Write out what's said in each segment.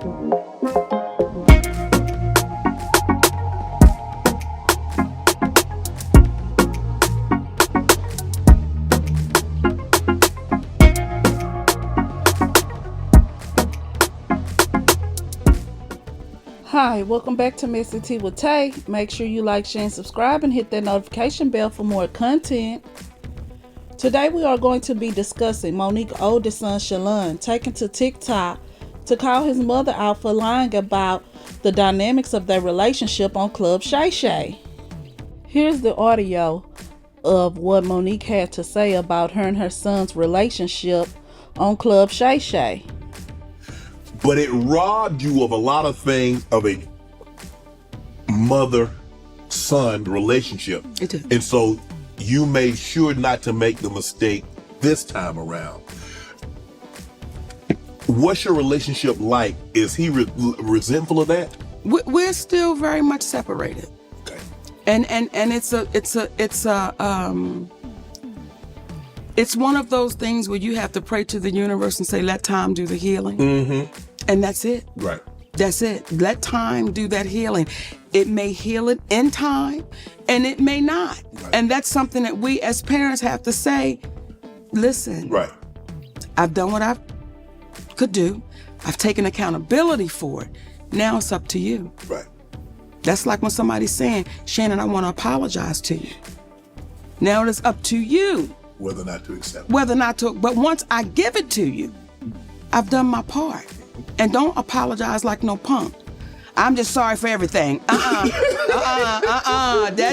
Hi, welcome back to Messy Tea with Tay. Make sure you like, share, and subscribe and hit that notification bell for more content. Today we are going to be discussing Monique's oldest son, Shalon, taken to TikTok to call his mother out for lying about the dynamics of their relationship on Club Shay. Here's the audio of what Monique had to say about her and her son's relationship on Club Shay. But it robbed you of a lot of things of a mother-son relationship. It did. And so you made sure not to make the mistake this time around. What's your relationship like? Is he resentful of that? We're still very much separated. Okay. And it's one of those things where you have to pray to the universe and say, let time do the healing. Mm-hmm. And that's it. Right. That's it. Let time do that healing. It may heal it in time and it may not. Right. And that's something that we as parents have to say, listen, Right. I've done what I could do. I've taken accountability for it. Now it's up to you. Right. That's like when somebody's saying, Shannon, I want to apologize to you. Now it is up to you. Whether or not to accept it. Whether or not to, but once I give it to you, I've done my part. And don't apologize like no punk. I'm just sorry for everything. That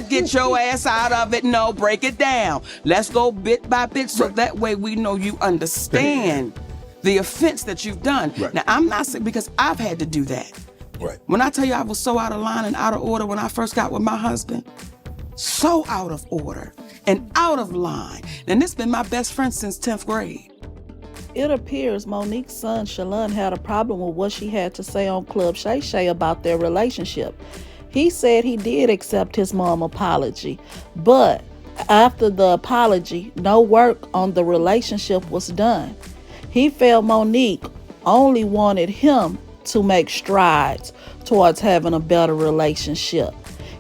gets your ass out of it. No, break it down. Let's go bit by bit so that way we know you understand the offense that you've done. Right. Now, I'm not saying, because I've had to do that. Right. When I tell you I was so out of line and out of order when I first got with my husband, so out of order and out of line. And this has been my best friend since 10th grade. It appears Monique's son, Shalon, had a problem with what she had to say on Club Shay about their relationship. He said he did accept his mom's apology, but after the apology, no work on the relationship was done. He felt Monique only wanted him to make strides towards having a better relationship,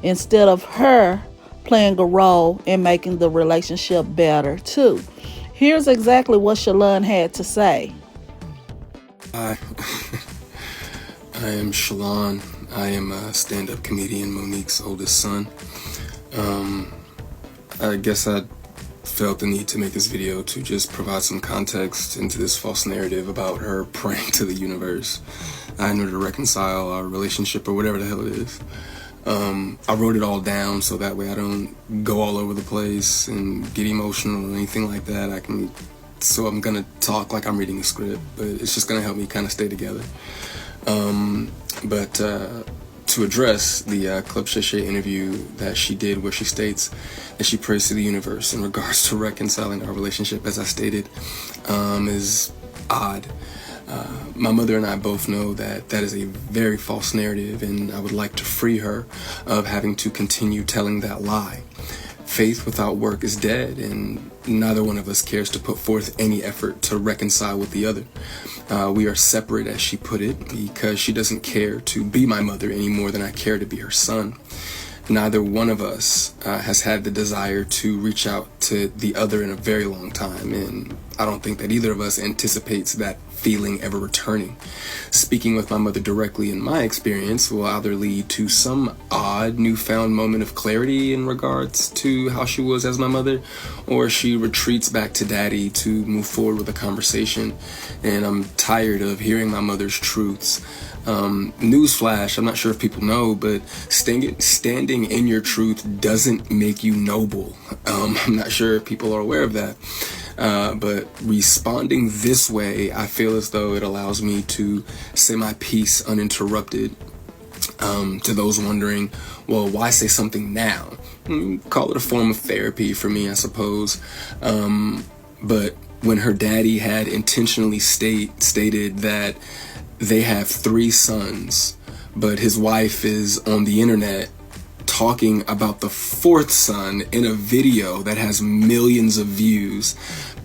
instead of her playing a role in making the relationship better too. Here's exactly what Shalon had to say. Hi, I am Shalon. I am a stand-up comedian, Monique's oldest son. I guess I felt the need to make this video to just provide some context into this false narrative about her praying to the universe in order to reconcile our relationship or whatever the hell it is. I wrote it all down so that way I don't go all over the place and get emotional or anything like that. So I'm gonna talk like I'm reading a script, but it's just gonna help me kind of stay together. But to address the Club Shay interview that she did, where she states that she prays to the universe in regards to reconciling our relationship, as I stated, is odd. My mother and I both know that that is a very false narrative, and I would like to free her of having to continue telling that lie. Faith without work is dead, and neither one of us cares to put forth any effort to reconcile with the other. We are separate, as she put it, because she doesn't care to be my mother any more than I care to be her son. Neither one of us has had the desire to reach out to the other in a very long time, and I don't think that either of us anticipates that feeling ever returning. Speaking with my mother directly, in my experience, will either lead to some odd newfound moment of clarity in regards to how she was as my mother, or she retreats back to daddy to move forward with a conversation. And I'm tired of hearing my mother's truths. Newsflash, I'm not sure if people know, but standing in your truth doesn't make you noble. I'm not sure if people are aware of that. But responding this way, I feel as though it allows me to say my piece uninterrupted. To those wondering, well, why say something now? Call it a form of therapy for me, I suppose. But when her daddy had intentionally stated that they have 3 sons, but his wife is on the internet talking about the 4th son in a video that has millions of views,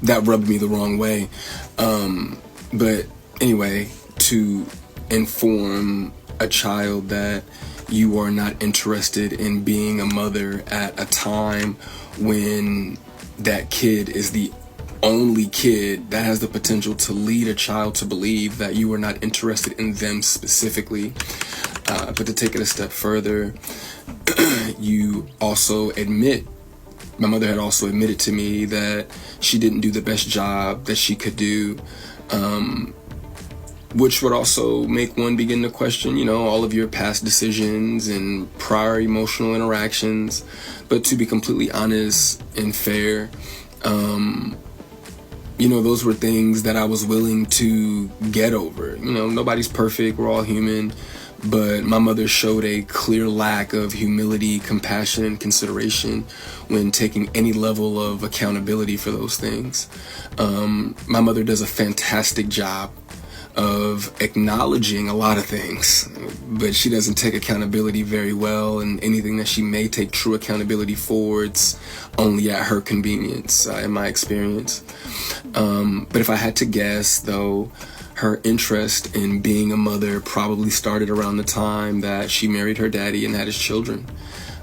that rubbed me the wrong way. But anyway, to inform a child that you are not interested in being a mother at a time when that kid is the only kid that has the potential to lead a child to believe that you are not interested in them specifically. But to take it a step further, you also admit, my mother had also admitted to me that she didn't do the best job that she could do, which would also make one begin to question, all of your past decisions and prior emotional interactions. But to be completely honest and fair, those were things that I was willing to get over. Nobody's perfect, we're all human. But my mother showed a clear lack of humility, compassion, and consideration when taking any level of accountability for those things. My mother does a fantastic job of acknowledging a lot of things, but she doesn't take accountability very well, and anything that she may take true accountability for, it's only at her convenience, in my experience. But if I had to guess, though, her interest in being a mother probably started around the time that she married her daddy and had his children.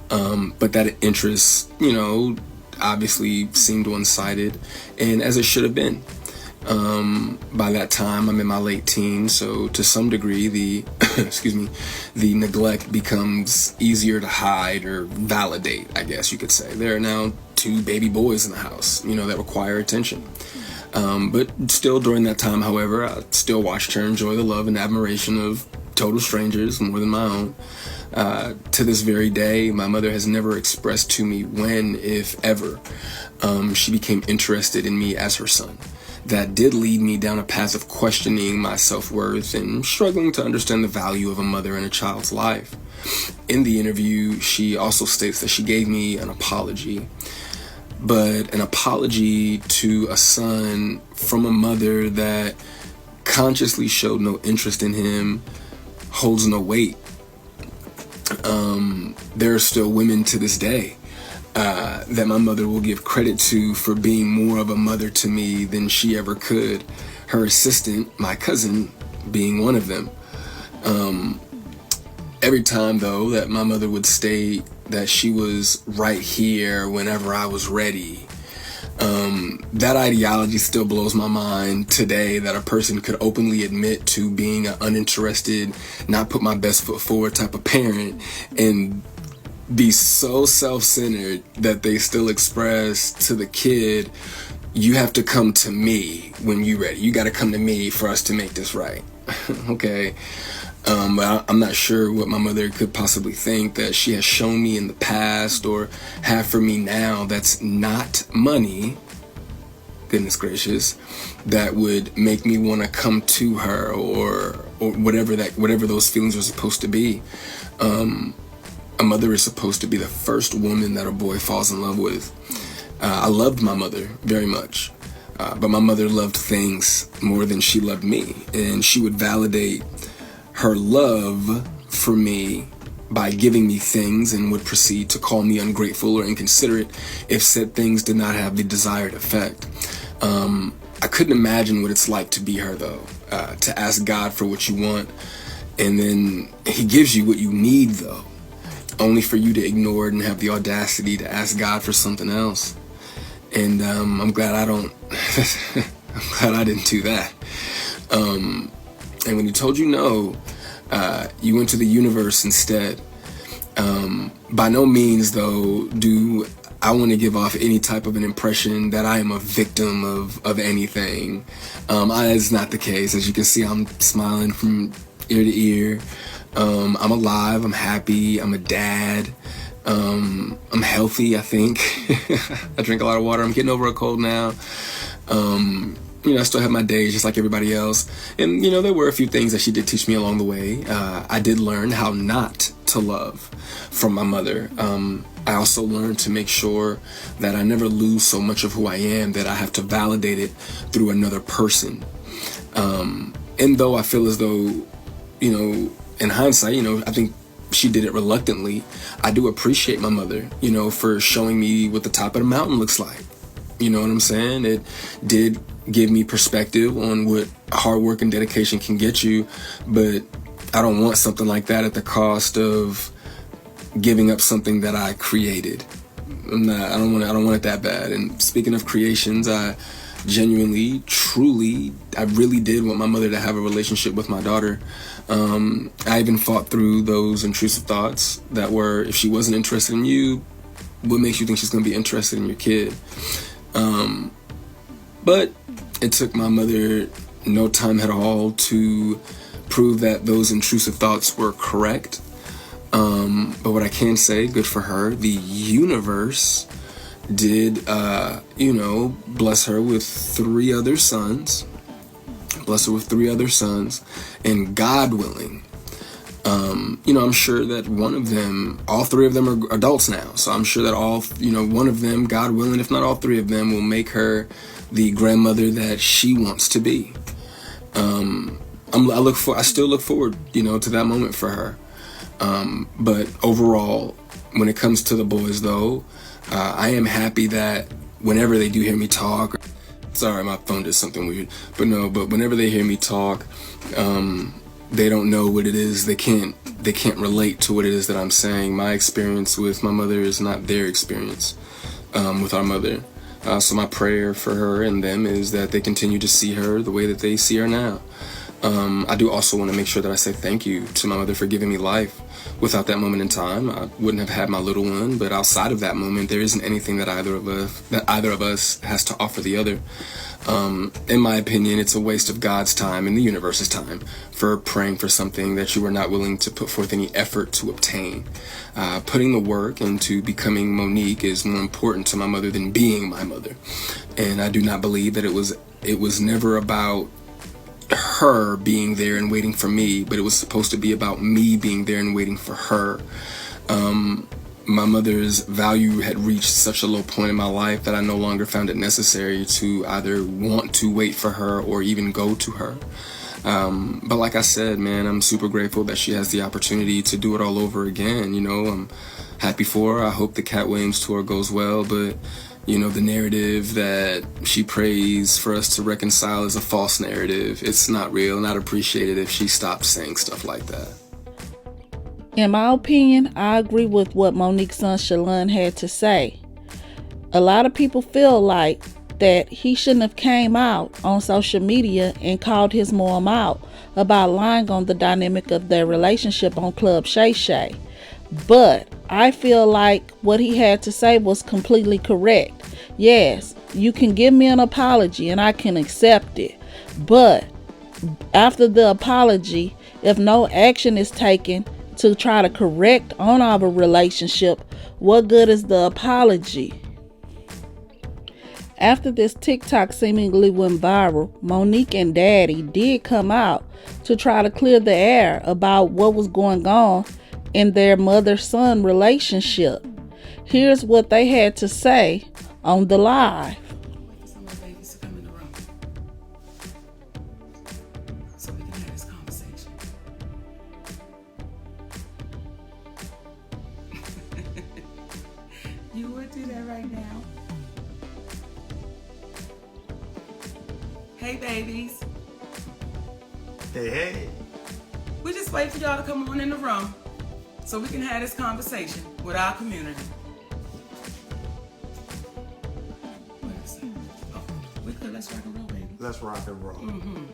But that interest, obviously seemed one-sided, and as it should have been. By that time, I'm in my late teens, so to some degree, the neglect becomes easier to hide or validate, I guess you could say. There are now 2 baby boys in the house, that require attention. But still during that time, however, I still watched her enjoy the love and admiration of total strangers more than my own. To this very day, my mother has never expressed to me when, if ever, she became interested in me as her son. That did lead me down a path of questioning my self-worth and struggling to understand the value of a mother in a child's life. In the interview, she also states that she gave me an apology. But an apology to a son from a mother that consciously showed no interest in him holds no weight. There are still women to this day that my mother will give credit to for being more of a mother to me than she ever could. Her assistant, my cousin, being one of them. Every time, though, that my mother would state that she was right here whenever I was ready, that ideology still blows my mind today, that a person could openly admit to being an uninterested, not put my best foot forward type of parent and be so self-centered that they still express to the kid, you have to come to me when you're ready. You got to come to me for us to make this right. Okay. But I'm not sure what my mother could possibly think that she has shown me in the past or have for me now that's not money, goodness gracious, that would make me want to come to her or whatever those feelings are supposed to be. A mother is supposed to be the first woman that a boy falls in love with. I loved my mother very much, but my mother loved things more than she loved me, and she would validate her love for me by giving me things and would proceed to call me ungrateful or inconsiderate if said things did not have the desired effect. I couldn't imagine what it's like to be her, though, to ask God for what you want, and then he gives you what you need, though, only for you to ignore it and have the audacity to ask God for something else. And I'm glad I don't I'm glad I didn't do that. And when he told you no, you went to the universe instead. By no means, though, do I want to give off any type of an impression that I am a victim of anything. It's not the case. As you can see, I'm smiling from ear to ear. I'm alive. I'm happy. I'm a dad. I'm healthy, I think. I drink a lot of water. I'm getting over a cold now. I still have my days just like everybody else. And, there were a few things that she did teach me along the way. I did learn how not to love from my mother. I also learned to make sure that I never lose so much of who I am that I have to validate it through another person. And though I feel as though, in hindsight, I think she did it reluctantly, I do appreciate my mother, for showing me what the top of the mountain looks like. You know what I'm saying? It did give me perspective on what hard work and dedication can get you, but I don't want something like that at the cost of giving up something that I created. I don't want it that bad. And speaking of creations, I genuinely, truly, I really did want my mother to have a relationship with my daughter. I even fought through those intrusive thoughts that were, if she wasn't interested in you, what makes you think she's going to be interested in your kid? But it took my mother no time at all to prove that those intrusive thoughts were correct. But what I can say, good for her, the universe did, bless her with 3 other sons. And God willing, I'm sure that all 3 of them are adults now. So I'm sure that one of them, God willing, if not all 3 of them, will make her the grandmother that she wants to be. I still look forward, to that moment for her. But overall, when it comes to the boys, though, I am happy that whenever they do hear me talk, sorry, my phone did something weird, but whenever they hear me talk, they don't know what it is. They can't relate to what it is that I'm saying. My experience with my mother is not their experience, with our mother. So my prayer for her and them is that they continue to see her the way that they see her now. I do also want to make sure that I say thank you to my mother for giving me life. Without that moment in time, I wouldn't have had my little one. But outside of that moment, there isn't anything that either of us has to offer the other. In my opinion, it's a waste of God's time and the universe's time for praying for something that you were not willing to put forth any effort to obtain. Putting the work into becoming Monique is more important to my mother than being my mother. And I do not believe that it was never about her being there and waiting for me, but it was supposed to be about me being there and waiting for her. My mother's value had reached such a low point in my life that I no longer found it necessary to either want to wait for her or even go to her. But like I said, man, I'm super grateful that she has the opportunity to do it all over again. I'm happy for her. I hope the Cat Williams tour goes well, but the narrative that she prays for us to reconcile is a false narrative. It's not real, and I'd appreciate it if she stopped saying stuff like that. In my opinion, I agree with what Monique's son Shalon had to say. A lot of people feel like that he shouldn't have came out on social media and called his mom out about lying on the dynamic of their relationship on Club Shay. But I feel like what he had to say was completely correct. Yes, you can give me an apology and I can accept it. But after the apology, if no action is taken to try to correct on our relationship, what good is the apology? After this TikTok seemingly went viral, Monique and Daddy did come out to try to clear the air about what was going on in their mother-son relationship. Here's what they had to say on the live. Wait for some of the babies to come in the room so we can have this conversation. You would do that right now? Hey, babies. Hey. We just wait for y'all to come on in the room so we can have this conversation with our community. Wait a second. Oh, we could. Let's rock and roll, baby. Let's rock and roll. Mm-hmm.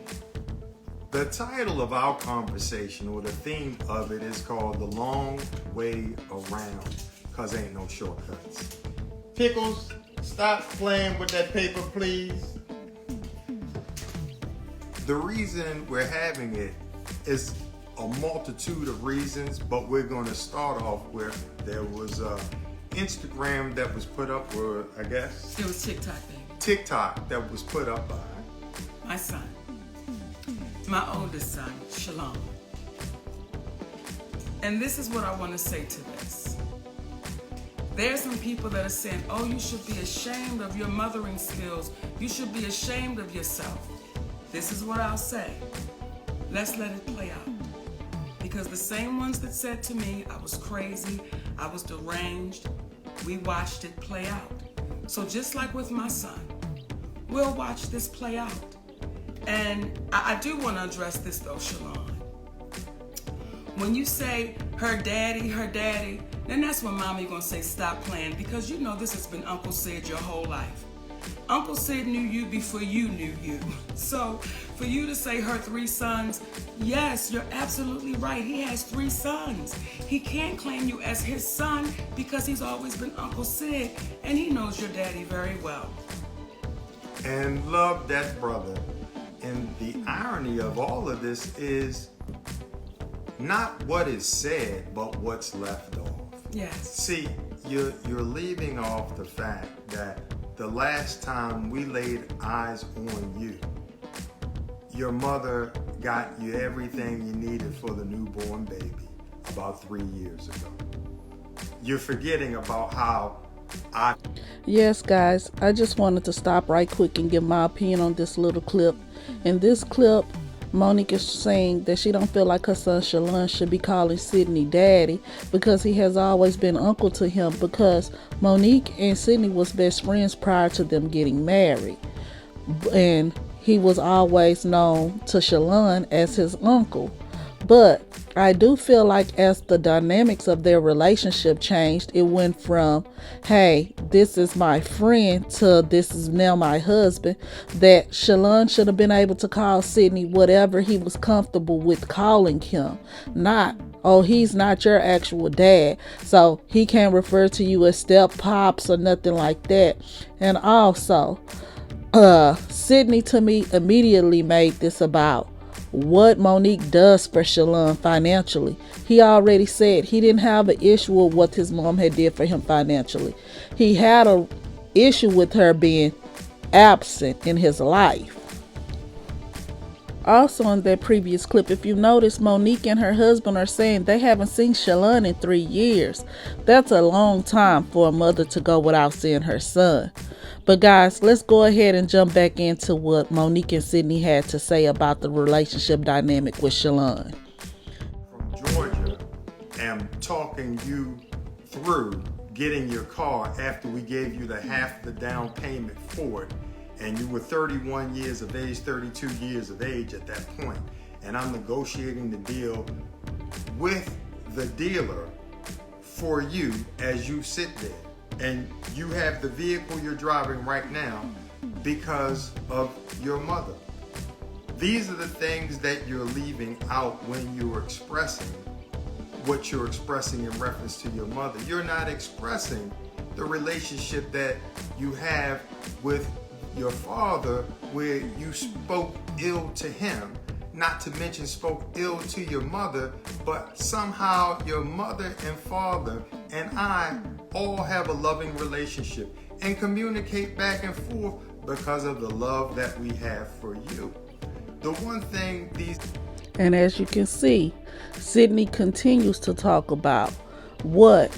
The title of our conversation, or the theme of it, is called The Long Way Around, because ain't no shortcuts. Pickles, stop playing with that paper, please. The reason we're having it is a multitude of reasons, but we're going to start off with, there was Instagram that was put up, or I guess It was TikTok, baby. TikTok that was put up by My son. My oldest son, Shalon. And this is what I want to say to this. There's some people that are saying, oh, you should be ashamed of your mothering skills. You should be ashamed of yourself. This is what I'll say. Let's let it play out. Because the same ones that said to me I was crazy, I was deranged, we watched it play out. So just like with my son, We'll watch this play out. And I do want to address this though, Shalon. When you say her daddy, then that's when mommy gonna say stop playing, because you know this has been Uncle Sid your whole life. Uncle Sid knew you before you knew you. So for you to say her 3 sons, yes, you're absolutely right. He has 3 sons. He can't claim you as his son because he's always been Uncle Sid, and he knows your daddy very well. And love that brother. And the irony of all of this is not what is said, but what's left off. Yes. See, you're leaving off the fact that the last time we laid eyes on you, your mother got you everything you needed for the newborn baby about 3 years ago. You're forgetting about how Yes, guys, I just wanted to stop right quick and give my opinion on this little clip. In this clip, Monique is saying that she don't feel like her son Shalon should be calling Sydney daddy because he has always been uncle to him, because Monique and Sydney was best friends prior to them getting married. And he was always known to Shalon as his uncle. But I do feel like as the dynamics of their relationship changed, it went from, hey, this is my friend, to this is now my husband, that Shalon should have been able to call Sydney whatever he was comfortable with calling him. Not, oh, he's not your actual dad, so he can't refer to you as step pops or nothing like that. And also, Sydney to me immediately made this about what Monique does for Shalon financially. He already said he didn't have an issue with what his mom had did for him financially. He had an issue with her being absent in his life. Also in that previous clip, if you notice, Monique and her husband are saying they haven't seen Shalon in 3 years. That's a long time for a mother to go without seeing her son. But guys, let's go ahead and jump back into what Monique and Sydney had to say about the relationship dynamic with Shalon. from Georgia am talking you through getting your car after we gave you the half the down payment for it, and you were 31 years of age, 32 years of age at that point, and I'm negotiating the deal with the dealer for you as you sit there. And you have the vehicle you're driving right now because of your mother. These are the things that you're leaving out when you're expressing what you're expressing in reference to your mother. You're not expressing the relationship that you have with your father, where you spoke ill to him, not to mention spoke ill to your mother, but somehow your mother and father and I all have a loving relationship and communicate back and forth because of the love that we have for you. The one thing And as you can see, Sydney continues to talk about what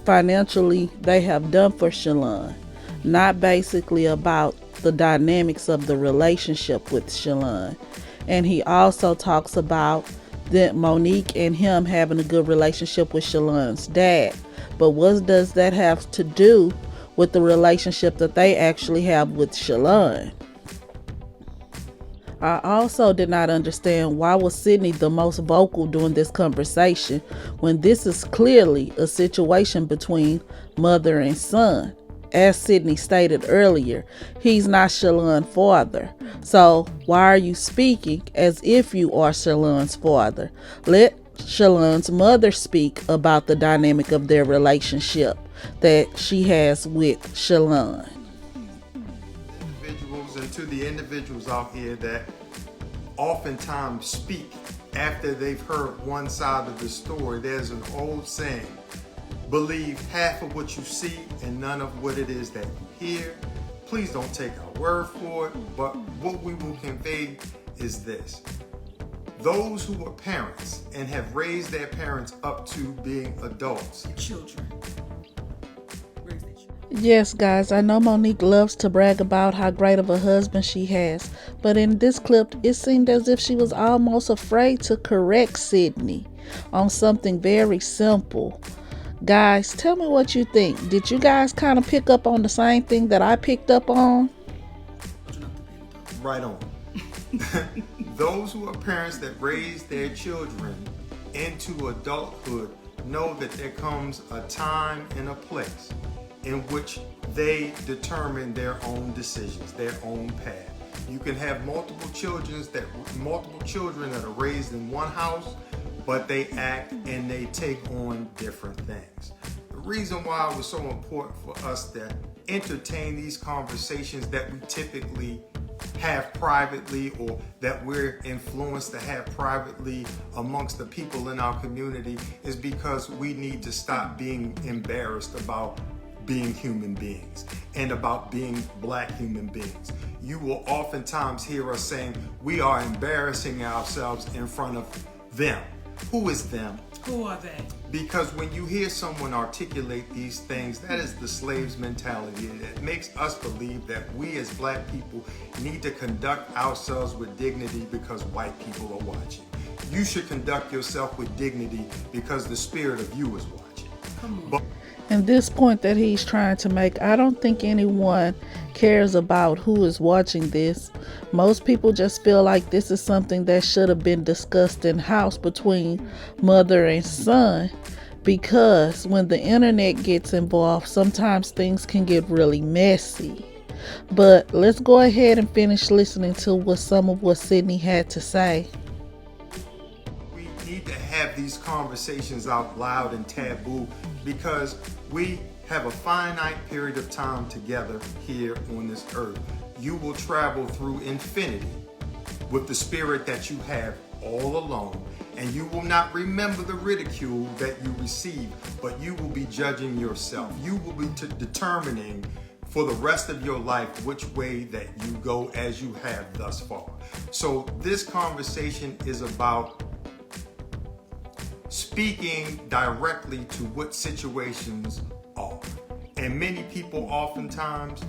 financially they have done for Shalon, not basically about the dynamics of the relationship with Shalon. And he also talks about that Monique and him having a good relationship with Shalon's dad. But what does that have to do with the relationship that they actually have with Shalon? I also did not understand why was Sydney the most vocal during this conversation when this is clearly a situation between mother and son. As Sydney stated earlier, he's not Shalon's father. So why are you speaking as if you are Shalon's father? Let Shalon's mother speak about the dynamic of their relationship that she has with Shalon. individuals, and to the individuals out here that oftentimes speak after they've heard one side of the story, there's an old saying: believe half of what you see and none of what it is that you hear. Please don't take our word for it, but what we will convey is this: those who are parents and have raised their parents up to being adults. Children. Raise their children. Yes, guys, I know Monique loves to brag about how great of a husband she has, but in this clip, it seemed as if she was almost afraid to correct Sydney on something very simple. Guys, tell me what you think. Did you guys kind of pick up on the same thing that I picked up on? right on. Those who are parents that raise their children into adulthood know that there comes a time and a place in which they determine their own decisions, their own path. You can have multiple children that are raised in one house, but they act and they take on different things. The reason why it was so important for us to entertain these conversations that we typically have privately, or that we're influenced to have privately amongst the people in our community, is because we need to stop being embarrassed about being human beings and about being Black human beings. You will oftentimes hear us saying we are embarrassing ourselves in front of them. Who is them? Who are they? Because when you hear someone articulate these things, that is the slave's mentality. It makes us believe that we as Black people need to conduct ourselves with dignity because white people are watching. You should conduct yourself with dignity because the spirit of you is watching. Come on. And this point that he's trying to make, I don't think anyone cares about who is watching this. Most people just feel like this is something that should have been discussed in house between mother and son, because when the internet gets involved, sometimes things can get really messy. But let's go ahead and finish listening to some of what Sydney had to say. We need to have these conversations out loud and taboo, because we have a finite period of time together here on this earth. You will travel through infinity with the spirit that you have all alone, and you will not remember the ridicule that you receive, but you will be judging yourself. You will be determining for the rest of your life which way that you go, as you have thus far. So this conversation is about speaking directly to what situations are. And many people oftentimes,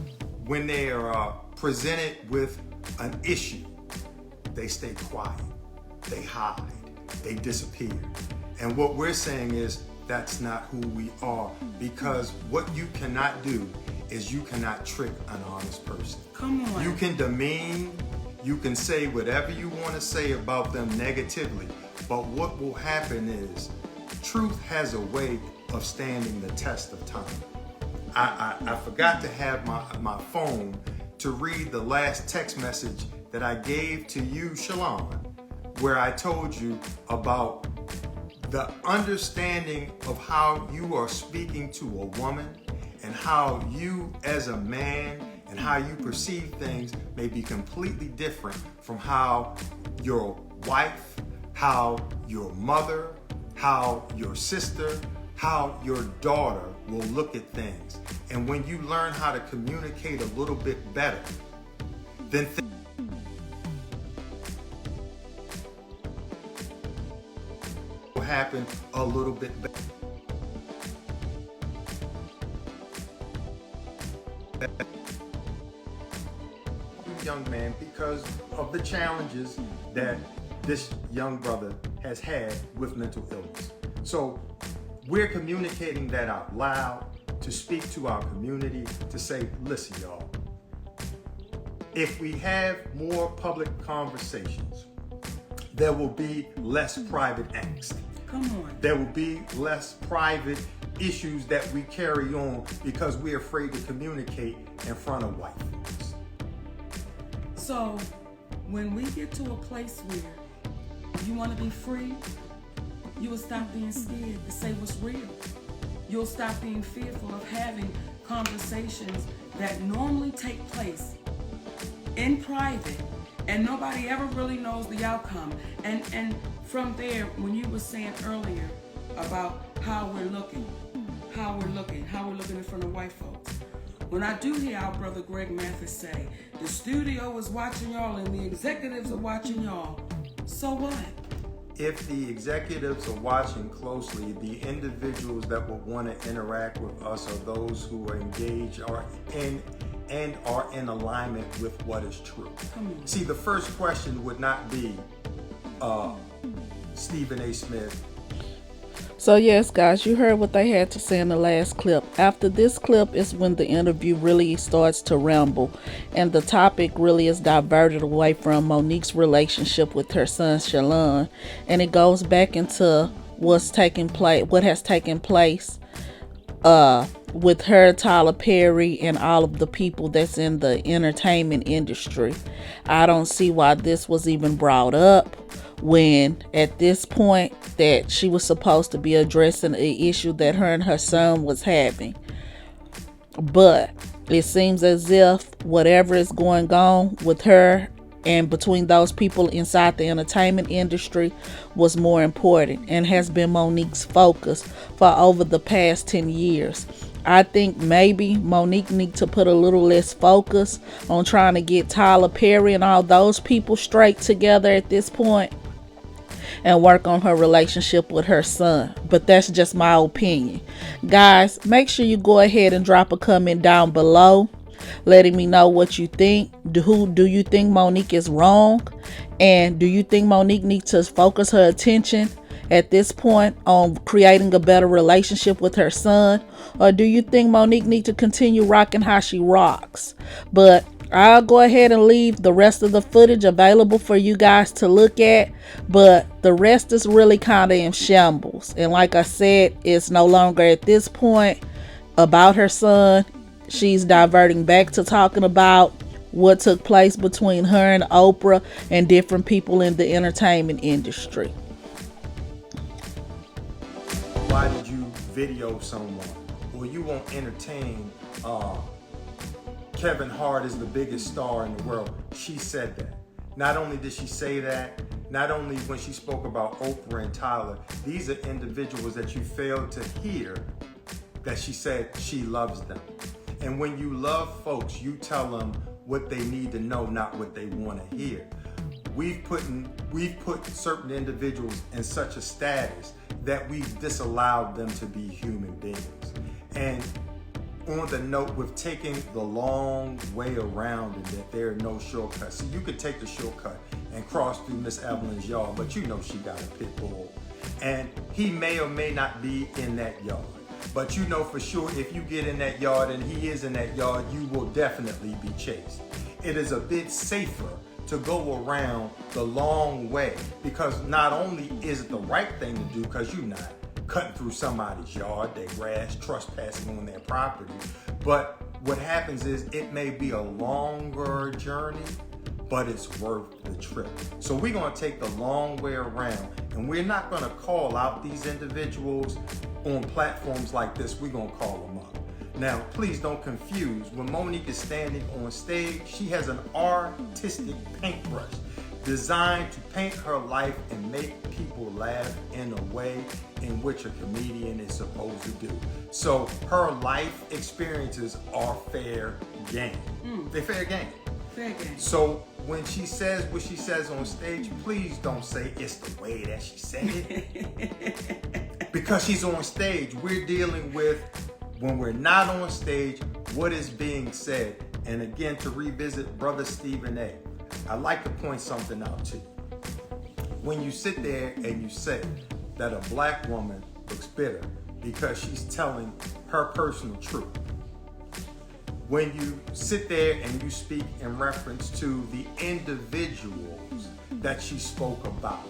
when they are presented with an issue, they stay quiet, they hide, they disappear. And what we're saying is that's not who we are, because what you cannot do is you cannot trick an honest person. Come on. You can demean, you can say whatever you want to say about them negatively, but what will happen is truth has a way of standing the test of time. I forgot to have my phone to read the last text message that I gave to you, Shalon, where I told you about the understanding of how you are speaking to a woman, and how you as a man and how you perceive things may be completely different from how your wife, how your mother, how your sister, how your daughter will look at things. And when you learn how to communicate a little bit better, then things will happen a little bit better. Young man, because of the challenges that this young brother has had with mental illness. So we're communicating that out loud to speak to our community, to say, listen, y'all, if we have more public conversations, there will be less private angst. Come on. There will be less private issues that we carry on because we're afraid to communicate in front of white folks. So when we get to a place where you want to be free, you will stop being scared to say what's real. You'll stop being fearful of having conversations that normally take place in private and nobody ever really knows the outcome. And from there, when you were saying earlier about how we're looking in front of white folks. When I do hear our brother Greg Mathis say, the studio is watching y'all and the executives are watching y'all, so what? If the executives are watching closely, the individuals that will want to interact with us are those who are engaged are in alignment with what is true. See, the first question would not be Stephen A. Smith, So yes, guys, you heard what they had to say in the last clip. After this clip is when the interview really starts to ramble, and the topic really is diverted away from Monique's relationship with her son Shalon, and it goes back into what has taken place with her, Tyler Perry, and all of the people that's in the entertainment industry. I don't see why this was even brought up when at this point that she was supposed to be addressing an issue that her and her son was having. But it seems as if whatever is going on with her and between those people inside the entertainment industry was more important and has been Monique's focus for over the past 10 years. I think maybe Monique needs to put a little less focus on trying to get Tyler Perry and all those people straight together at this point and work on her relationship with her son. But that's just my opinion. Guys, make sure you go ahead and drop a comment down below letting me know what you think. Do you think Monique is wrong? And do you think Monique needs to focus her attention at this point on creating a better relationship with her son? Or do you think Monique needs to continue rocking how she rocks? But I'll go ahead and leave the rest of the footage available for you guys to look at. But the rest is really kind of in shambles. And like I said, it's no longer at this point about her son. She's diverting back to talking about what took place between her and Oprah and different people in the entertainment industry. Why did you video someone? Or you won't entertain Kevin Hart is the biggest star in the world. She said that. Not only did she say that, not only when she spoke about Oprah and Tyler, these are individuals that you failed to hear that she said she loves them. And when you love folks, you tell them what they need to know, not what they want to hear. We've put certain individuals in such a status that we've disallowed them to be human beings. And on the note with taking the long way around and that there are no shortcuts. See, you could take the shortcut and cross through Miss Evelyn's yard, but you know she got a pit bull. And he may or may not be in that yard. But you know for sure if you get in that yard and he is in that yard, you will definitely be chased. It is a bit safer to go around the long way because not only is it the right thing to do because you're not cutting through somebody's yard, their grass, trespassing on their property, but what happens is it may be a longer journey, but it's worth the trip. So we're gonna take the long way around and we're not gonna call out these individuals on platforms like this. We're gonna call them up. Now, please don't confuse. When Monique is standing on stage, she has an artistic paintbrush designed to paint her life and make people laugh in a way in which a comedian is supposed to do. So her life experiences are fair game. They're fair game. Fair game. So when she says what she says on stage, please don't say it's the way that she said it. Because she's on stage, we're dealing with, when we're not on stage, what is being said. And again, to revisit Brother Stephen A., I'd like to point something out to you. When you sit there and you say that a black woman looks bitter because she's telling her personal truth, when you sit there and you speak in reference to the individuals that she spoke about,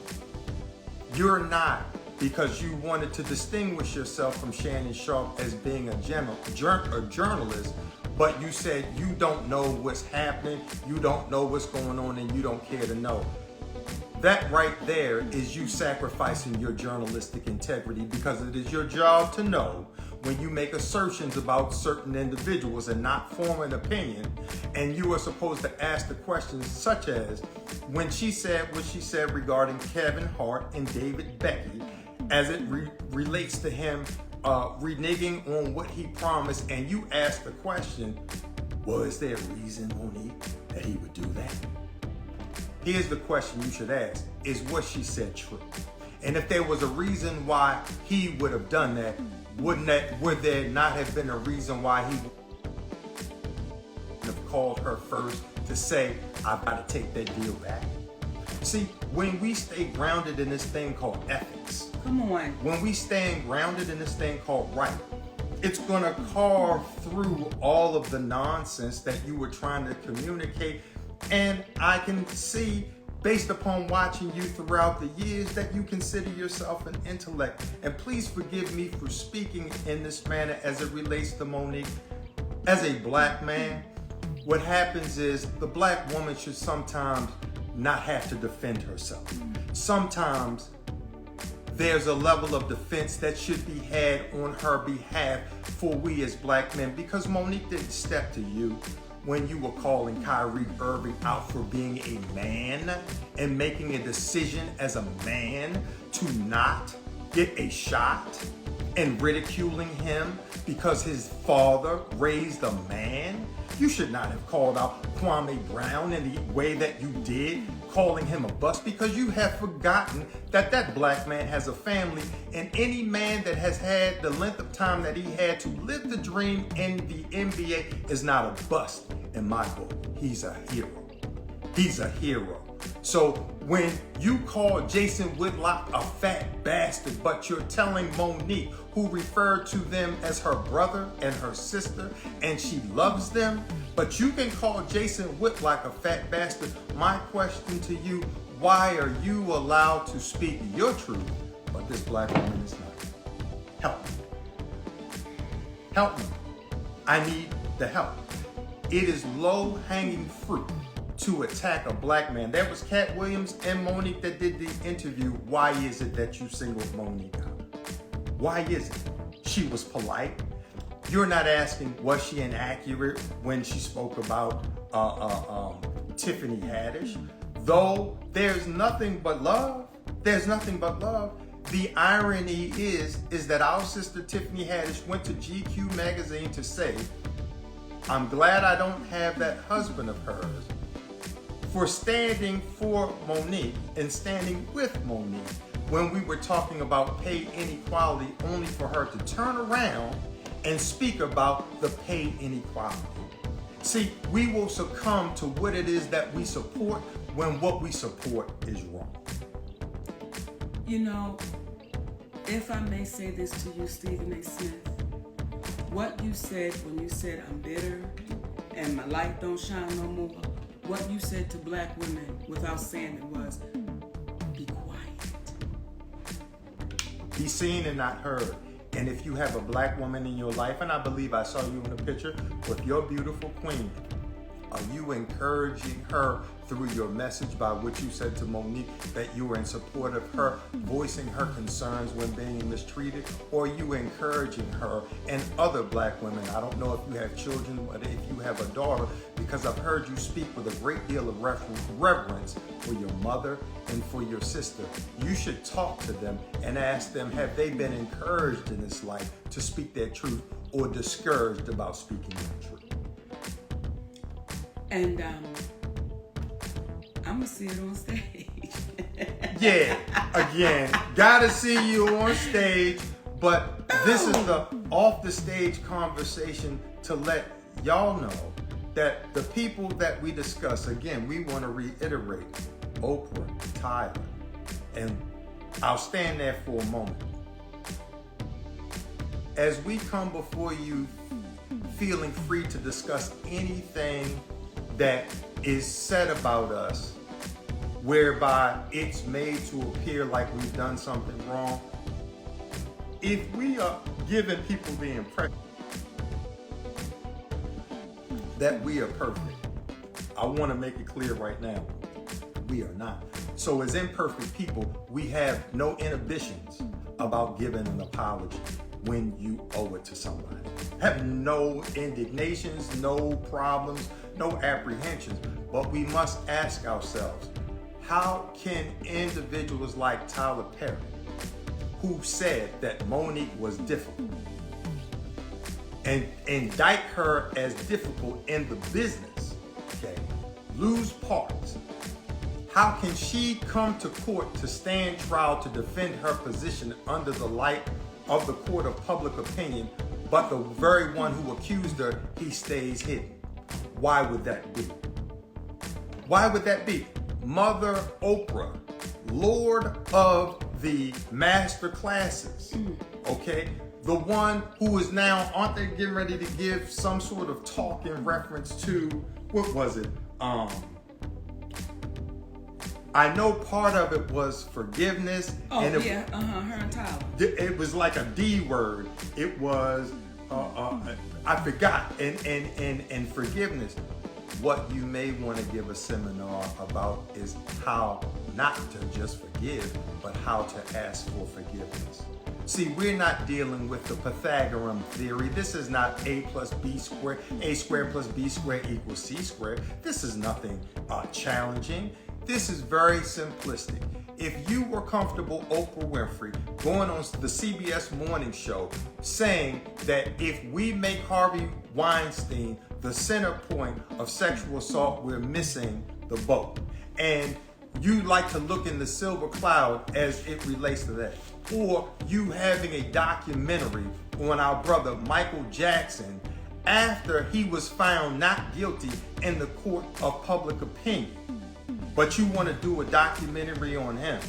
you're not, because you wanted to distinguish yourself from Shannon Sharpe as being a journalist, but you said you don't know what's happening, you don't know what's going on, and you don't care to know. That right there is you sacrificing your journalistic integrity, because it is your job to know when you make assertions about certain individuals and not form an opinion. And you are supposed to ask the questions such as, when she said what she said regarding Kevin Hart and David Becky, as it relates to him reneging on what he promised, and you ask the question, was there a reason, Monique, that he would do that? Here's the question you should ask, is what she said true? And if there was a reason why he would have done that, would there not have been a reason why he would have called her first to say, I've got to take that deal back? See, when we stay grounded in this thing called ethics, Come on. When we stand grounded in this thing called right, it's gonna carve through all of the nonsense that you were trying to communicate. And I can see, based upon watching you throughout the years, that you consider yourself an intellect. And please forgive me for speaking in this manner as it relates to Monique. As a black man, what happens is the black woman should sometimes not have to defend herself. Sometimes there's a level of defense that should be had on her behalf for we as black men, because Monique didn't step to you when you were calling Kyrie Irving out for being a man and making a decision as a man to not get a shot, and ridiculing him because his father raised a man. You should not have called out Kwame Brown in the way that you did, calling him a bust, because you have forgotten that that black man has a family, and any man that has had the length of time that he had to live the dream in the NBA is not a bust in my book. He's a hero. He's a hero. So when you call Jason Whitlock a fat bastard, but you're telling Monique, who referred to them as her brother and her sister, and she loves them, but you can call Jason Whitlock a fat bastard. My question to you, why are you allowed to speak your truth, but this black woman is not? Help me. Help me. I need the help. It is low-hanging fruit to attack a black man. That was Cat Williams and Monique that did the interview. Why is it that you singled Monique out? Why is it? She was polite. You're not asking, was she inaccurate when she spoke about Tiffany Haddish? Though there's nothing but love. There's nothing but love. The irony is that our sister Tiffany Haddish went to GQ magazine to say, I'm glad I don't have that husband of hers, for standing for Monique and standing with Monique when we were talking about pay inequality, only for her to turn around and speak about the pay inequality. See, we will succumb to what it is that we support when what we support is wrong. You know, if I may say this to you, Stephen A. Smith, what you said when you said I'm bitter and my light don't shine no more, what you said to black women without saying it was, be quiet. Be seen and not heard. And if you have a black woman in your life, and I believe I saw you in a picture with your beautiful queen, are you encouraging her through your message by what you said to Monique, that you were in support of her voicing her concerns when being mistreated? Or are you encouraging her and other black women? I don't know if you have children, but if you have a daughter, because I've heard you speak with a great deal of reverence for your mother and for your sister. You should talk to them and ask them, have they been encouraged in this life to speak their truth, or discouraged about speaking their truth? And I'm gonna see it on stage. Yeah, again, gotta see you on stage, but this is the off the stage conversation to let y'all know that the people that we discuss, again, we want to reiterate Oprah, Tyler, and I'll stand there for a moment. As we come before you feeling free to discuss anything that is said about us, whereby it's made to appear like we've done something wrong, if we are giving people the impression that we are perfect, I want to make it clear right now, we are not. So as imperfect people, we have no inhibitions about giving an apology when you owe it to somebody. Have no indignations, no problems, no apprehensions, but we must ask ourselves, how can individuals like Tyler Perry, who said that Monique was difficult, and indict her as difficult in the business, okay, lose parts? How can she come to court to stand trial to defend her position under the light of the court of public opinion, but the very one who accused her, he stays hidden? Why would that be? Why would that be? Mother Oprah, Lord of the master classes, okay? The one who is now, aren't they getting ready to give some sort of talk in reference to, what was it? I know part of it was forgiveness. Oh, and yeah, her and Tyler. It was like a D word. It was, I forgot, and forgiveness. What you may want to give a seminar about is how not to just forgive, but how to ask for forgiveness. See, we're not dealing with the Pythagorean theory. This is not A plus B squared, A squared plus B squared equals C squared. This is nothing challenging. This is very simplistic. If you were comfortable, Oprah Winfrey, going on the CBS morning show saying that if we make Harvey Weinstein the center point of sexual assault, we're missing the boat. And you like to look in the silver cloud as it relates to that. Or you having a documentary on our brother Michael Jackson after he was found not guilty in the court of public opinion. But you want to do a documentary on him.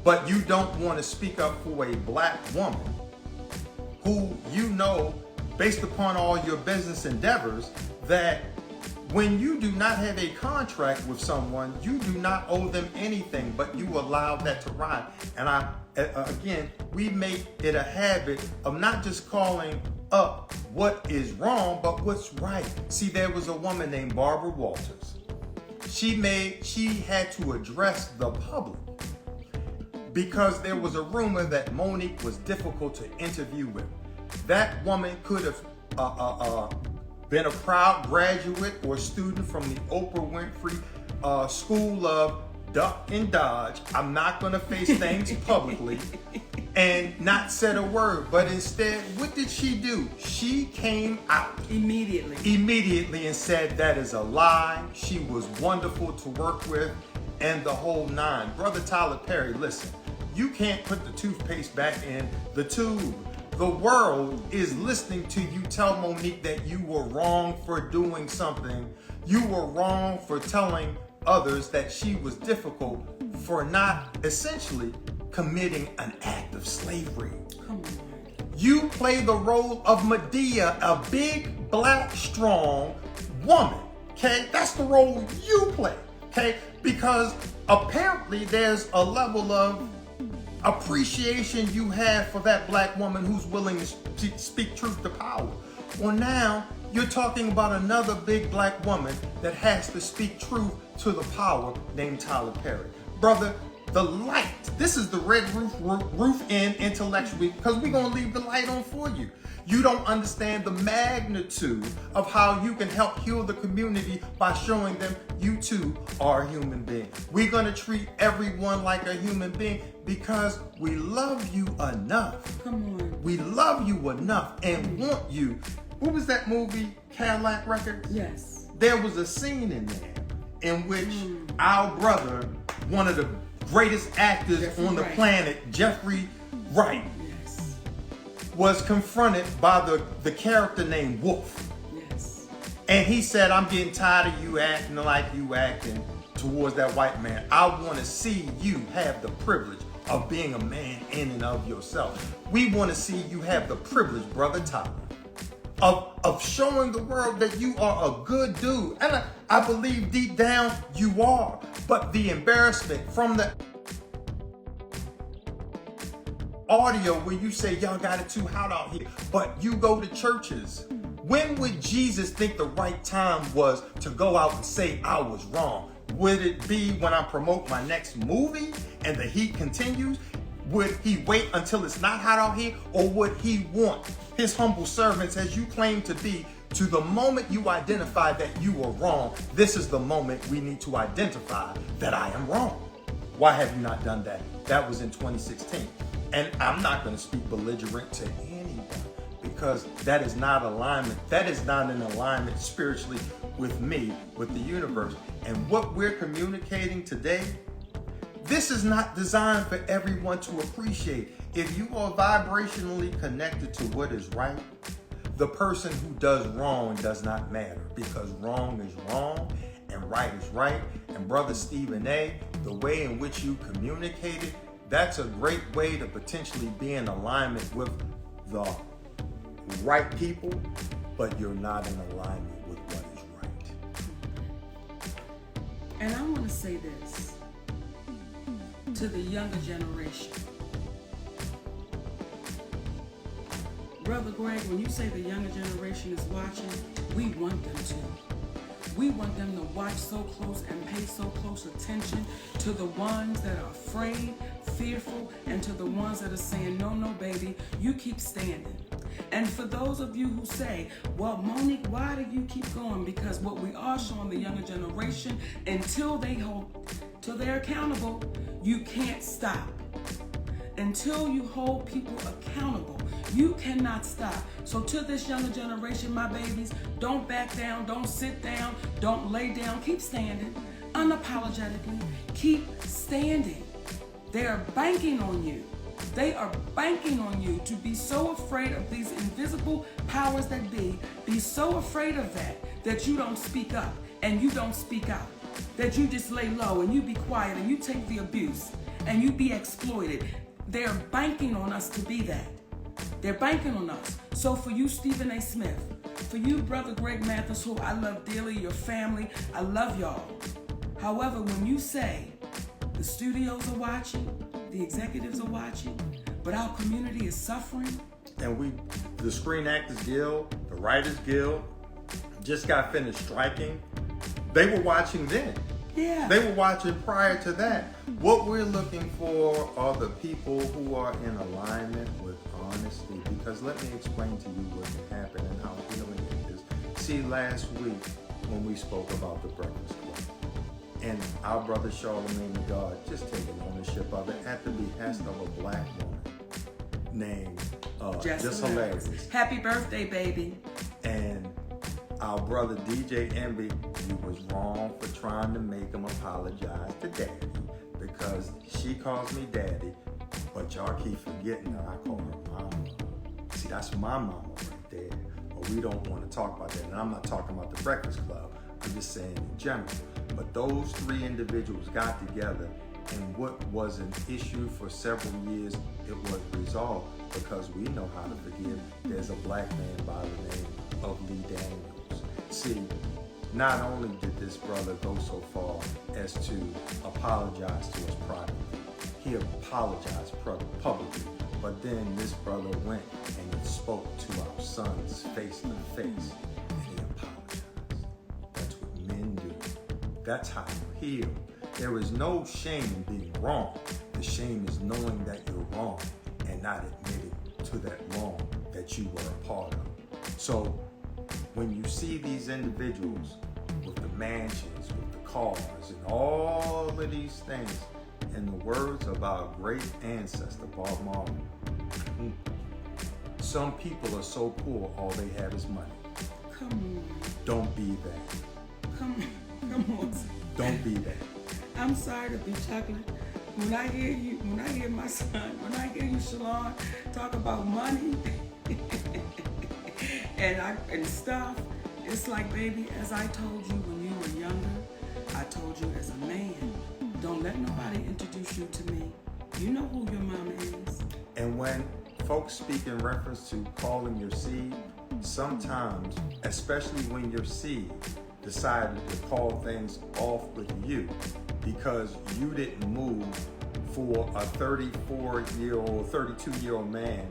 But you don't want to speak up for a black woman who you know, based upon all your business endeavors, that when you do not have a contract with someone, you do not owe them anything, but you allow that to ride. And again, we make it a habit of not just calling up what is wrong, but what's right. See, there was a woman named Barbara Walters. She had to address the public because there was a rumor that Monique was difficult to interview with. That woman could have been a proud graduate or student from the Oprah Winfrey School of Duck and Dodge. I'm not going to face things publicly and not said a word. But instead, what did she do? She came out immediately and said that is a lie. She was wonderful to work with and the whole nine. Brother Tyler Perry, listen, you can't put the toothpaste back in the tube. The world is listening to you tell Monique that you were wrong for doing something. You were wrong for telling others that she was difficult for not essentially committing an act of slavery. Come on. You play the role of Medea, a big, black, strong woman, okay? That's the role you play, okay? Because apparently there's a level of appreciation you have for that black woman who's willing to speak truth to power. Well, now you're talking about another big black woman that has to speak truth to the power named Tyler Perry. Brother, the light, this is the red roof in intellectually, because we're going to leave the light on for you. You don't understand the magnitude of how you can help heal the community by showing them you too are a human being. We're going to treat everyone like a human being because we love you enough. Come on. We love you enough and want you. What was that movie, Cadillac Records? Yes. There was a scene in there in which our brother, one of the greatest actors Jeffrey on the Wright. planet, Jeffrey Wright, Yes. was confronted by the character named Wolf. Yes. And he said, I'm getting tired of you acting like you acting towards that white man. I want to see you have the privilege of being a man in and of yourself. We want to see you have the privilege, Brother Tyler, of showing the world that you are a good dude. And I believe deep down you are. But the embarrassment from the audio where you say, y'all got it too hot out here, but you go to churches. When would Jesus think the right time was to go out and say I was wrong? Would it be when I promote my next movie and the heat continues? Would he wait until it's not hot out here? Or would he want his humble servants, as you claim to be, to the moment you identify that you were wrong, this is the moment we need to identify that I am wrong? Why have you not done that? That was in 2016. And I'm not going to speak belligerent to anyone because that is not alignment. That is not in alignment spiritually with me, with the universe. And what we're communicating today, this is not designed for everyone to appreciate. If you are vibrationally connected to what is right, the person who does wrong does not matter because wrong is wrong and right is right. And Brother Stephen A., the way in which you communicated that's a great way to potentially be in alignment with the right people, but you're not in alignment with what is right. And I want to say this to the younger generation. Brother Greg, when you say the younger generation is watching, we want them to. We want them to watch so close and pay so close attention to the ones that are afraid, fearful, and to the ones that are saying, no, no, baby, you keep standing. And for those of you who say, well, Monique, why do you keep going? Because what we are showing the younger generation, until they're accountable, you can't stop. Until you hold people accountable, you cannot stop. So to this younger generation, my babies, don't back down, don't sit down, don't lay down, keep standing, unapologetically, keep standing. They are banking on you. They are banking on you to be so afraid of these invisible powers that be so afraid of that you don't speak up and you don't speak out, that you just lay low and you be quiet and you take the abuse and you be exploited. They're banking on us to be that. They're banking on us. So for you, Stephen A. Smith, for you, Brother Greg Mathis, who I love dearly, your family, I love y'all. However, when you say the studios are watching, the executives are watching, but our community is suffering. And the Screen Actors Guild, the Writers Guild, just got finished striking. They were watching then. Yeah. They were watching prior to that. What we're looking for are the people who are in alignment with honesty. Because let me explain to you what can happen and how healing it is. See, last week when we spoke about the Breakfast Club, and our brother Charlemagne the God just taking ownership of it at the behest of a black woman named Just Hilarious. Happy birthday, baby. And our brother DJ Envy, you was wrong for trying to make him apologize to Daddy, because she calls me Daddy, but y'all keep forgetting that I call her Mama. See, that's my mama right there. But we don't want to talk about that. And I'm not talking about the Breakfast Club. I'm just saying in general. But those three individuals got together, and what was an issue for several years, it was resolved because we know how to forgive. There's a black man by the name of Lee Daniels. See, not only did this brother go so far as to apologize to us privately, he apologized publicly, but then this brother went and he spoke to our sons face to face, and he apologized. That's what men do. That's how you heal. There is no shame in being wrong. The shame is knowing that you're wrong and not admitting to that wrong that you were a part of. So when you see these individuals with the mansions, with the cars, and all of these things, in the words of our great ancestor, Bob Marley, some people are so poor, all they have is money. Come on. Don't be that. Come on. Don't be that. I'm sorry to be chocolate. When I hear my son, when I hear you, Shalon, talk about money and stuff, it's like, baby, as I told you when you were younger, I told you as a man, don't let nobody introduce you to me. You know who your mama is. And when folks speak in reference to calling your seed, sometimes, especially when your seed decided to call things off with you because you didn't move for a 34-year-old, 32-year-old man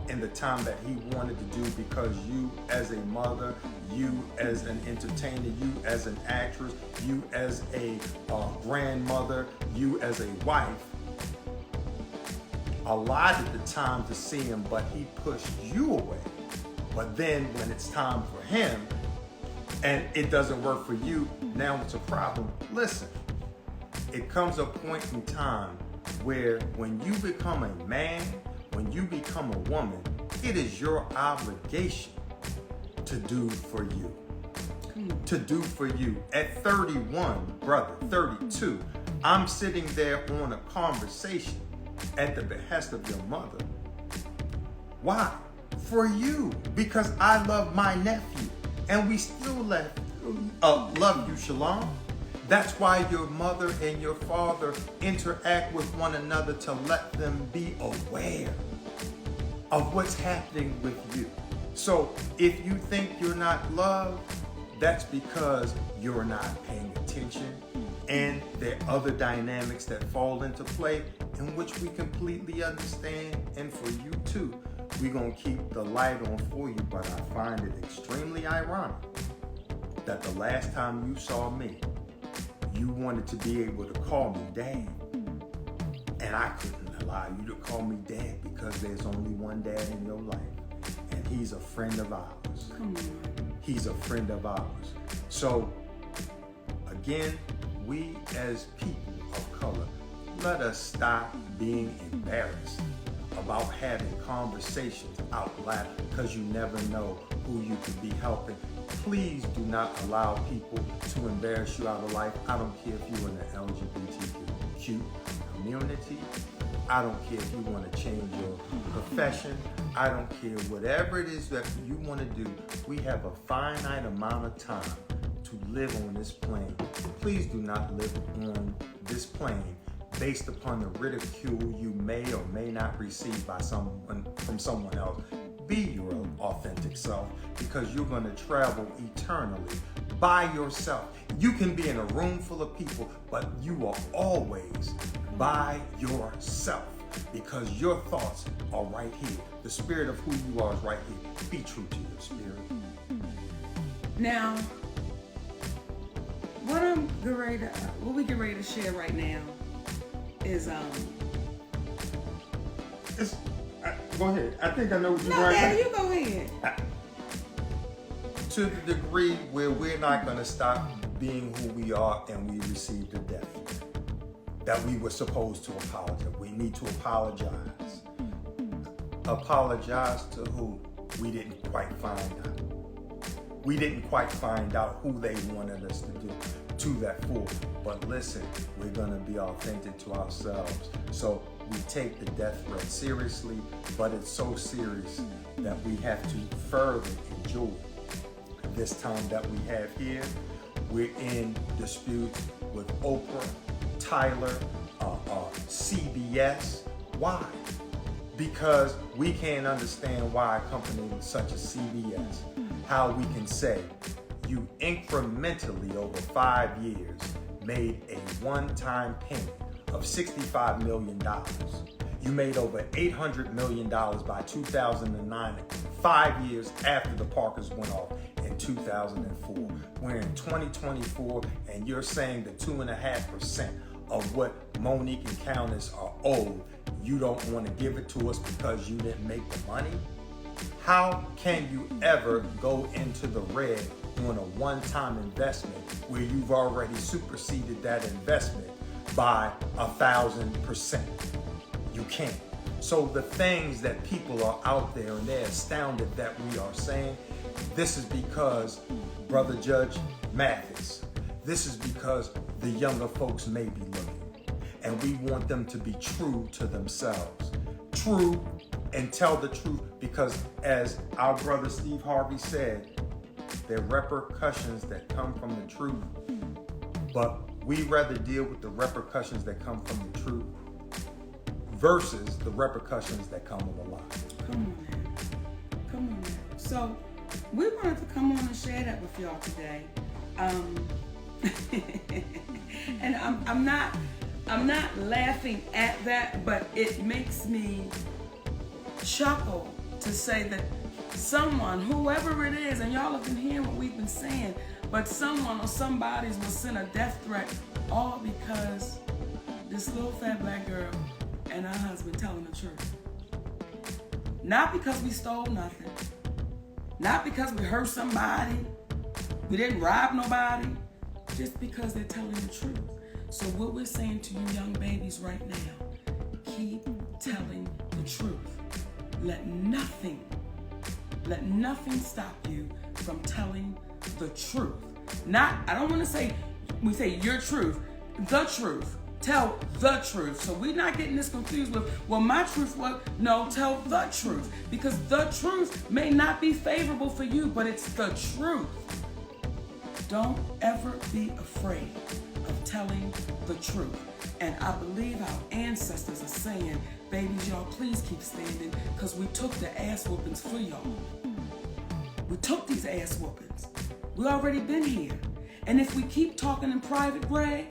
in the time that he wanted to do, because you as a mother, you as an entertainer, you as an actress, you as a grandmother, you as a wife, allotted the time to see him, but he pushed you away. But then when it's time for him and it doesn't work for you, now it's a problem. Listen, it comes a point in time where when you become a man, when you become a woman, it is your obligation to do for you. To do for you. At 31, brother, 32, I'm sitting there on a conversation at the behest of your mother. Why? For you. Because I love my nephew. And we still love you, Shalon. That's why your mother and your father interact with one another to let them be aware of what's happening with you. So if you think you're not loved, that's because you're not paying attention. And there are other dynamics that fall into play in which we completely understand. And for you too, we're going to keep the light on for you. But I find it extremely ironic that the last time you saw me, you wanted to be able to call me dad. And I couldn't allow you to call me dad because there's only one dad in your life. And he's a friend of ours. Come on. He's a friend of ours. So, again, we as people of color, let us stop being embarrassed about having conversations out loud because you never know who you could be helping. Please do not allow people to embarrass you out of life. I don't care if you're in the LGBTQ community. I don't care if you want to change your profession. I don't care. Whatever it is that you want to do, we have a finite amount of time to live on this plane. Please do not live on this plane based upon the ridicule you may or may not receive from someone else. Be your authentic self because you're going to travel eternally by yourself. You can be in a room full of people, but you are always by yourself because your thoughts are right here. The spirit of who you are is right here. Be true to your spirit. Now, what we get ready to share right now is Go ahead. I think I know what you're no, right. Daddy, you go ahead. To the degree where we're not going to stop being who we are and we receive the death that we were supposed to apologize. We need to apologize. Apologize to who? We didn't quite find out. We didn't quite find out who they wanted us to do to that full. But listen, we're going to be authentic to ourselves. So we take the death threat seriously, but it's so serious that we have to further enjoy this time that we have here. We're in disputes with Oprah, Tyler, CBS. Why? Because we can't understand why a company such as CBS, how we can say you incrementally over 5 years made a one-time payment of $65 million. You made over $800 million by 2009, 5 years after the Parkers went off in 2004. We're in 2024, and you're saying that 2.5% of what Monique and Countess are owed, you don't want to give it to us because you didn't make the money? How can you ever go into the red on a one-time investment where you've already superseded that investment by 1,000%? You can't. So the things that people are out there and they're astounded that we are saying, this is because Brother Judge Mathis, this is because the younger folks may be looking. And we want them to be true to themselves. True and tell the truth, because as our brother Steve Harvey said, there are repercussions that come from the truth. But we rather deal with the repercussions that come from the truth versus the repercussions that come with a lie. Come on now. So we wanted to come on and share that with y'all today. And I'm not laughing at that, but it makes me chuckle to say that someone, whoever it is, and y'all have been hearing what we've been saying, but someone or somebody's will send a death threat all because this little fat black girl and her husband telling the truth. Not because we stole nothing. Not because we hurt somebody. We didn't rob nobody. Just because they're telling the truth. So what we're saying to you young babies right now, keep telling the truth. Let nothing stop you from telling the truth. I don't want to say, we say your truth, the truth. Tell the truth. So we're not getting this confused with, well, my truth was, no, tell the truth. Because the truth may not be favorable for you, but it's the truth. Don't ever be afraid of telling the truth. And I believe our ancestors are saying, babies, y'all please keep standing, because we took the ass whoopings for y'all. We took these ass whoopings. We already been here. And if we keep talking in private, Greg,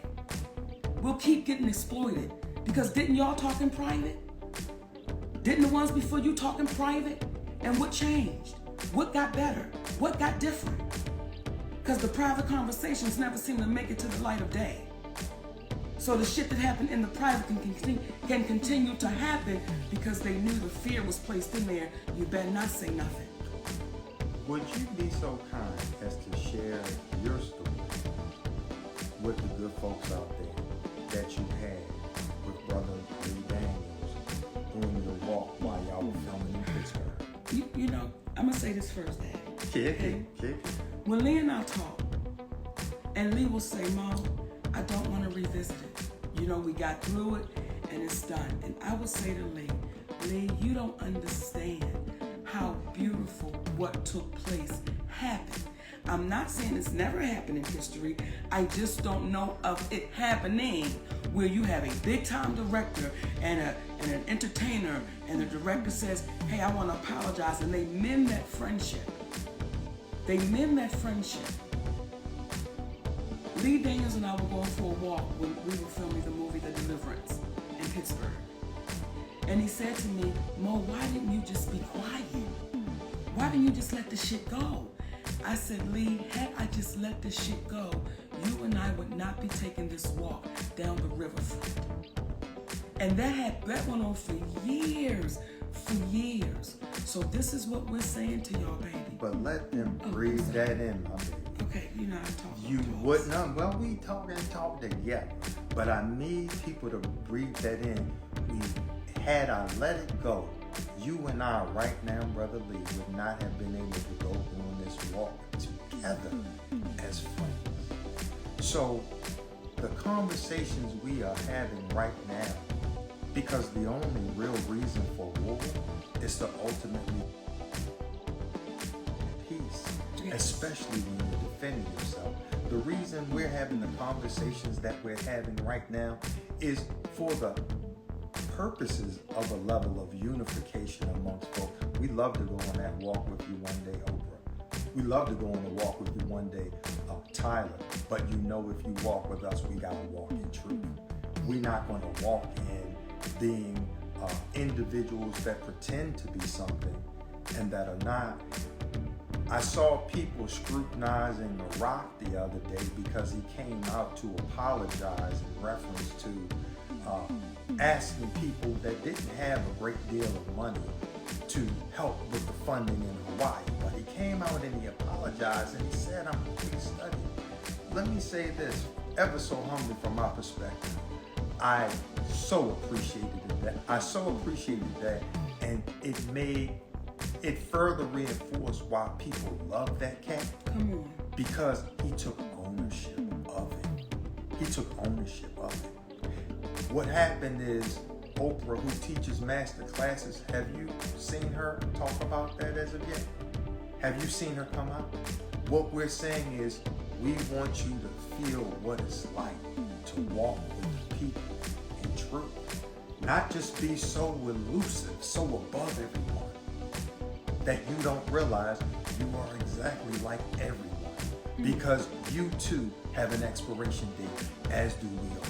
we'll keep getting exploited. Because didn't y'all talk in private? Didn't the ones before you talk in private? And what changed? What got better? What got different? Because the private conversations never seem to make it to the light of day. So the shit that happened in the private can continue to happen because they knew the fear was placed in there. You better not say nothing. Would you be so kind as to share your story with the good folks out there that you had with Brother Lee Daniels during your walk while y'all were filming in Pittsburgh? You know, I'm gonna say this first, Dad. Kick it. When Lee and I talk, and Lee will say, Mom, I don't want to revisit it. You know, we got through it and it's done. And I would say to Lee, you don't understand how beautiful what took place happened. I'm not saying it's never happened in history. I just don't know of it happening where you have a big time director and an entertainer, and the director says, hey, I want to apologize, and they mend that friendship. They mend that friendship. Lee Daniels and I were going for a walk when we were filming the movie The Deliverance in Pittsburgh. And he said to me, Mo, why didn't you just be quiet? Why didn't you just let the shit go? I said, Lee, had I just let this shit go, you and I would not be taking this walk down the riverfront. And that went on for years. So this is what we're saying to y'all, baby. But let them breathe that in, my baby. Okay, you know how to talk. You would not. Well, we talk together. But I need people to breathe that in. Had I let it go, you and I right now, Brother Lee, would not have been able to go on this walk together as friends. So the conversations we are having right now, because the only real reason for war is to ultimately peace, especially when you're defending yourself. The reason we're having the conversations that we're having right now is for the purposes of a level of unification amongst folks. We love to go on that walk with you one day, Oprah. We love to go on a walk with you one day, Tyler. But you know, if you walk with us, we gotta walk in truth. We're not gonna walk in being individuals that pretend to be something and that are not. I saw people scrutinizing The Rock the other day because he came out to apologize in reference to asking people that didn't have a great deal of money to help with the funding in Hawaii. But he came out and he apologized and he said, I'm here studying. Let me say this, ever so humbly from my perspective, I so appreciated that, and it further reinforced why people love that cat. Come on. Because he took ownership of it. What happened is, Oprah, who teaches master classes, have you seen her talk about that as of yet? Have you seen her come out? What we're saying is, we want you to feel what it's like to walk with people in truth. Not just be so elusive, so above everyone, that you don't realize you are exactly like everyone. Because you too have an expiration date, as do we all.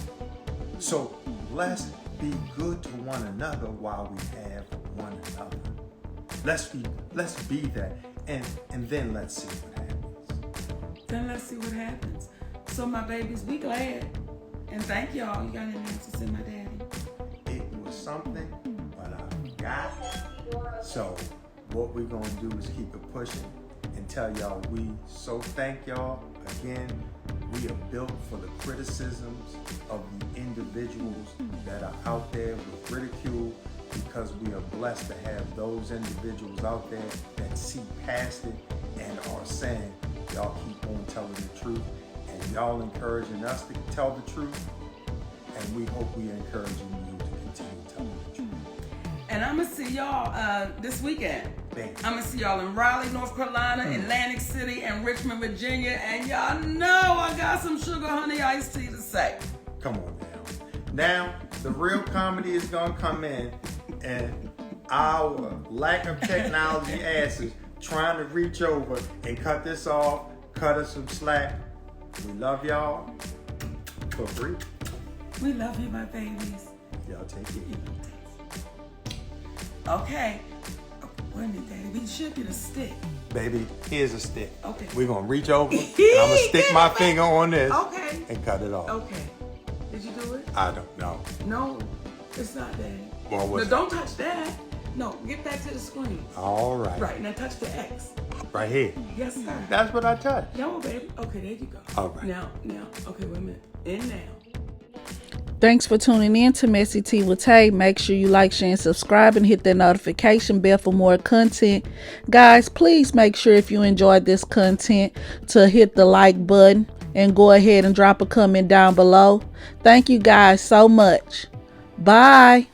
So let's be good to one another while we have one another. Let's be that, and then let's see what happens. So my babies, we glad, and thank y'all. You got any answers to my daddy? It was something, but I forgot. So what we're gonna do is keep it pushing and tell y'all we so thank y'all again. We are built for the criticisms of the individuals that are out there with ridicule, because we are blessed to have those individuals out there that see past it and are saying, y'all keep on telling the truth, and y'all encouraging us to tell the truth, and we hope we are encouraging you to continue telling the truth. And I'm going to see y'all this weekend. Thanks. I'm going to see y'all in Raleigh, North Carolina, Atlantic City, and Richmond, Virginia. And y'all know I got some sugar honey iced tea to say. Come on now. Now, the real comedy is going to come in, and our lack of technology asses trying to reach over and cut this off, cut us some slack. We love y'all for free. We love you, my babies. Y'all take it easy. Okay. Wait a minute, Daddy. We should get a stick. Baby, here's a stick. Okay. We're going to reach over, and I'm going to stick my finger on this Okay. and cut it off. Okay. Did you do it? I don't know. No, it's not, Daddy. Well, what's No, don't touch that. No, get back to the screen. All right. Right, now touch the X. Right here. Yes, sir. That's what I touched. No, baby. Okay, there you go. All right. Now, okay, wait a minute. In now. Thanks for tuning in to Messy Tea with Tay. Make sure you like, share, and subscribe, and hit that notification bell for more content. Guys, please make sure if you enjoyed this content to hit the like button and go ahead and drop a comment down below. Thank you guys so much. Bye.